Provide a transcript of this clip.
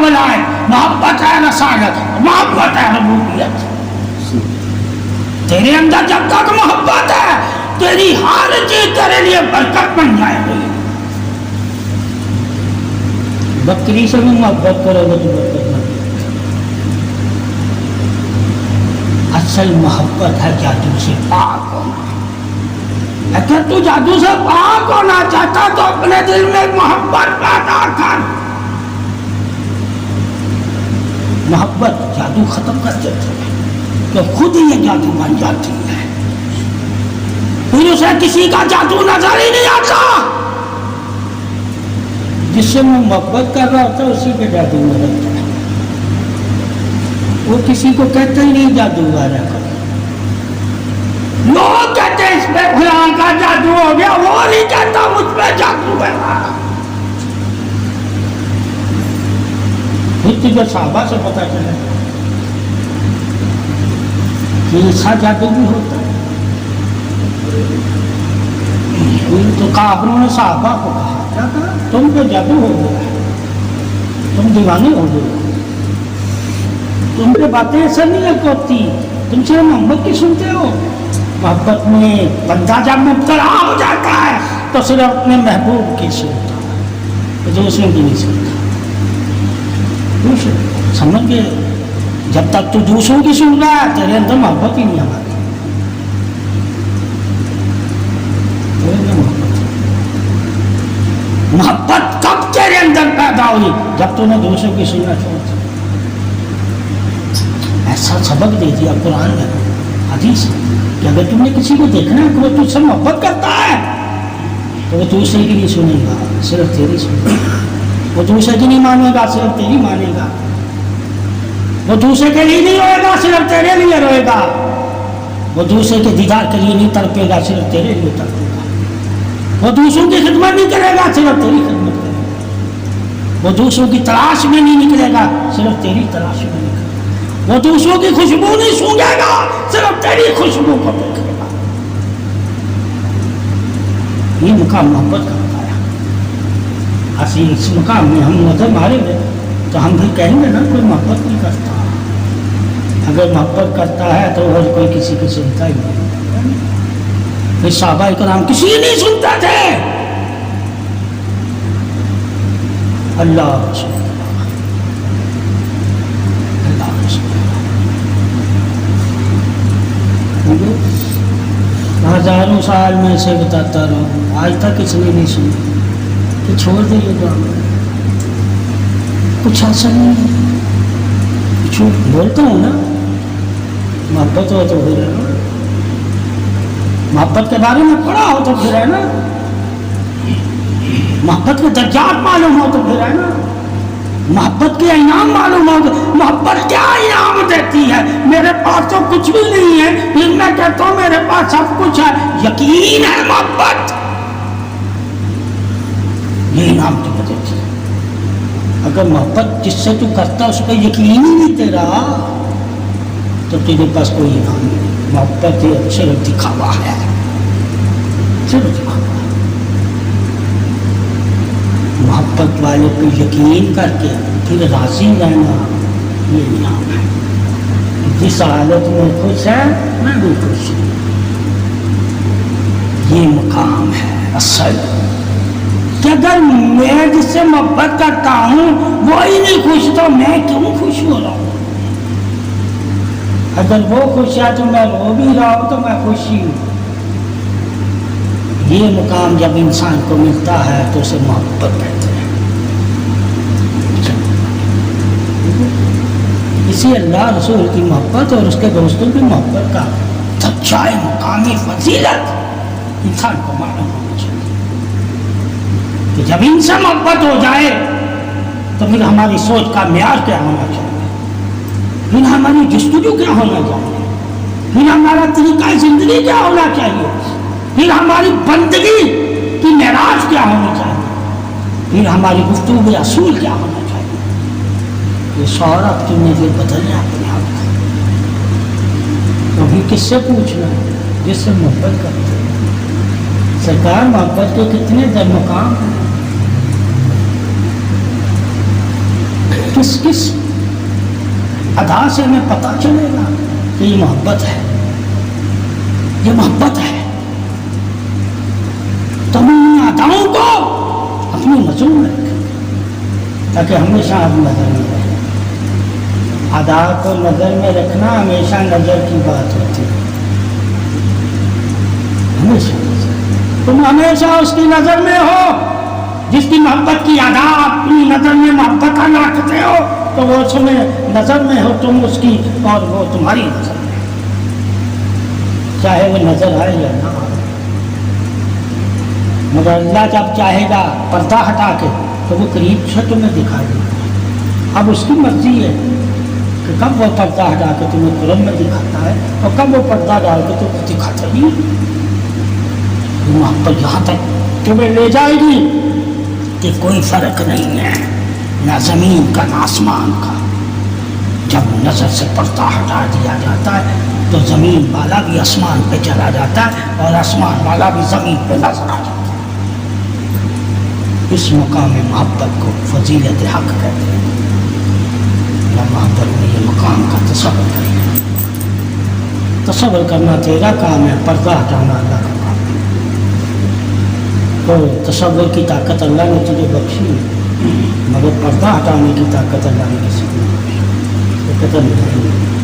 ولایت، محبت ہے رسالت، محبت ہے ربوبیت۔ تیرے اندر جب تک محبت ہے تیری ہر چیز تیرے لیے برکت بن جائے گی۔ بکری سے بھی محبت کرو گے تو برکت بن جائے گی۔ اصل محبت ہے جادو سے پاک ہونا۔ اگر تو جادو سے پاک ہونا چاہتا تو اپنے دل میں محبت پیدا کر۔ محبت جادو ختم کر دیتی ہے کہ خود ہی یہ جادو بن جاتی ہے، پھر اسے کسی کا جادو نظر ہی نہیں آتا۔ جس سے وہ محبت کر رہا ہوتا ہے اسی کے جادو میں رہتا ہے، وہ کسی کو کہتا ہی نہیں جادوگر ہے۔ لوگ کہتے ہیں اس پہ فلاں کا جادو ہو گیا، وہ نہیں کہتا مجھ پہ جادو ہے۔ جو صحابہ سے پتا چلا کہ ایسا جادو بھی ہوتا ہے۔ تو کافروں نے صحابہ کو کہا تم پہ جادو ہو گیا، تم دیوانے ہو گئے، تم پہ باتیں ایسا نہیں ہوتی، تم سے محبت کی سنتے ہو۔ محبت میں بندہ جب مبتلا ہو جاتا ہے تو صرف اپنے محبوب کی سنتا ہے، دوسروں کی نہیں سنتا۔ سمجھ گئے؟ جب تک تو دوسروں کی سن رہا ہے تیرے اندر محبت ہی نہیں آتی۔ محبت کب تیرے اندر پیدا ہوئی؟ جب تو نے دوسروں کی سننا چھوڑ دیا۔ ایسا سبق دے دیا قرآن نے، حدیث کہ اگر تم نے کسی کو دیکھنا ہے کہ وہ تجھ سے محبت کرتا ہے تو وہ دوسرے کی نہیں سنے گا، صرف تیری سنے گا۔ وہ دوسرے کی نہیں مانے گا، صرف تیری مانے گا۔ وہ دوسرے کے لیے نہیں روئے گا، صرف تیرے لیے روئے گا۔ وہ دوسرے کے دیدار کے لیے نہیں تڑپے گا، صرف تیرے لیے تڑپے گا۔ وہ دوسروں کی خدمت نہیں کرے گا، صرف تیری خدمت کرے گا۔ وہ دوسروں کی تلاش میں نہیں نکلے گا، صرف تیری تلاش میں نکلے گا۔ وہ دوسروں کی خوشبو نہیں سونگے گا، صرف تیری خوشبو کو دیکھے گا۔ یہ مقام محبت کا بتایا۔ اسی اس مقام میں ہم نظر ماریں گے تو ہم بھی کہیں گے نا کوئی محبت نہیں کرتا۔ اگر محبت کرتا ہے تو وہ کوئی کسی کو سنتا ہی نہیں۔ پھر صحابہ کرام کسی نہیں سنتے تھے۔ اللہ رسول اللہ رسول ہزاروں سال میں سے بتاتا رہا ہوں، آج تک اس نے نہیں سنی کہ چھوڑ دے یہ کام۔ کچھ ایسا نہیں ہے، کچھ بولتا ہوں نا، محبت ہو تو پھر ہے نا، محبت کے بارے میں پڑھا ہو تو پھر ہے نا، محبت کے درجات معلوم ہو تو پھر ہے نا، محبت کے انعام معلوم ہو۔ محبت کیا انعام دیتی ہے؟ میرے پاس تو کچھ بھی نہیں ہے، پھر میں کہتا ہوں میرے پاس سب کچھ ہے، یقین ہے محبت، یہ انعام تو دیتی ہے۔ اگر محبت جس سے تو کرتا اس پہ یقین ہی نہیں تیرا تو تیرے پاس کوئی انعام نہیں۔ محبت صرف دکھاوا ہے، صرف دکھاوا۔ محبت والے پہ یقین کر کے پھر راضی رہنا، یہ انعام ہے۔ جس حالت میں خوش ہے میں بھی خوش ہوں، یہ مقام ہے اصل۔ کہ اگر میں جس سے محبت کرتا ہوں وہی نہیں خوش تو میں کیوں خوش ہو رہا ہوں؟ اگر وہ خوش ہے تو میں رو بھی رہا ہوں تو میں خوش ہی ہوں۔ یہ مقام جب انسان کو ملتا ہے تو اسے محبت کہتے ہیں۔ اسی اللہ رسول کی محبت اور اس کے دوستوں کی محبت کا سچائی مقامی فضیلت انسان کو معلوم ہونا چاہیے کہ جب ان سے محبت ہو جائے تو پھر ہماری سوچ کا معیار کیا ہونا چاہیے، پھر ہماری جستجو کیا ہونا چاہیے، پھر ہمارا طریقہ زندگی کیا ہونا چاہیے، پھر ہماری بندگی کی معراج کیا ہونی چاہیے، پھر ہماری گفتگو کا اصول کیا ہونا چاہیے۔ یہ سارا تمہیں یہ بدلنا اپنے آپ کو۔ کبھی کس سے پوچھنا؟ جس سے محبت کرتے ہیں۔ سرکار محبت کے کتنے در مقام ہیں، کس کس ادا سے ہمیں پتہ چلے گا کہ یہ محبت ہے، یہ محبت ہے؟ تمام اداؤں کو اپنی نظر میں رکھیں تاکہ ہمیشہ آپ نظر میں رہیں۔ ادا کو نظر میں رکھنا ہمیشہ نظر کی بات ہوتی ہے، ہمیشہ تم ہمیشہ اس کی نظر میں ہو جس کی محبت کی ادا اپنی نظر میں محبت رکھتے ہو، تو وہ تمہیں نظر میں ہو، تم اس کی اور وہ تمہاری نظر میں، چاہے وہ نظر آئے یا نہ آئے۔ مگر اللہ جب چاہے گا پردہ ہٹا کے تو وہ قریب سے تمہیں دکھائے گا۔ اب اس کی مرضی ہے کہ کب وہ پردہ ہٹا کے تمہیں قرب میں دکھاتا ہے اور کب وہ پردہ ڈال کے تمہیں دکھاتا نہیں۔ محبت یہاں تک تمہیں لے جائے گی کہ کوئی فرق نہیں ہے نہ زمین کا نہ آسمان کا۔ جب نظر سے پردہ ہٹا دیا جاتا ہے تو زمین والا بھی آسمان پہ چلا جاتا ہے اور آسمان والا بھی زمین پہ نظر آ جاتا ہے۔ اس مقام محبت کو فضیلت حق کہتے ہیں۔ یا محبت میں یہ مقام کا تصور کریں، تصور کرنا تیرا کام ہے، پردہ ہٹانا اللہ کا کام ہے۔ تو تصور کی طاقت اللہ نے تجھے بخشی، مگر پردہ ہٹانے کی طاقت اللہ نے کسی کو نہیں بخشی۔ قتل نہیں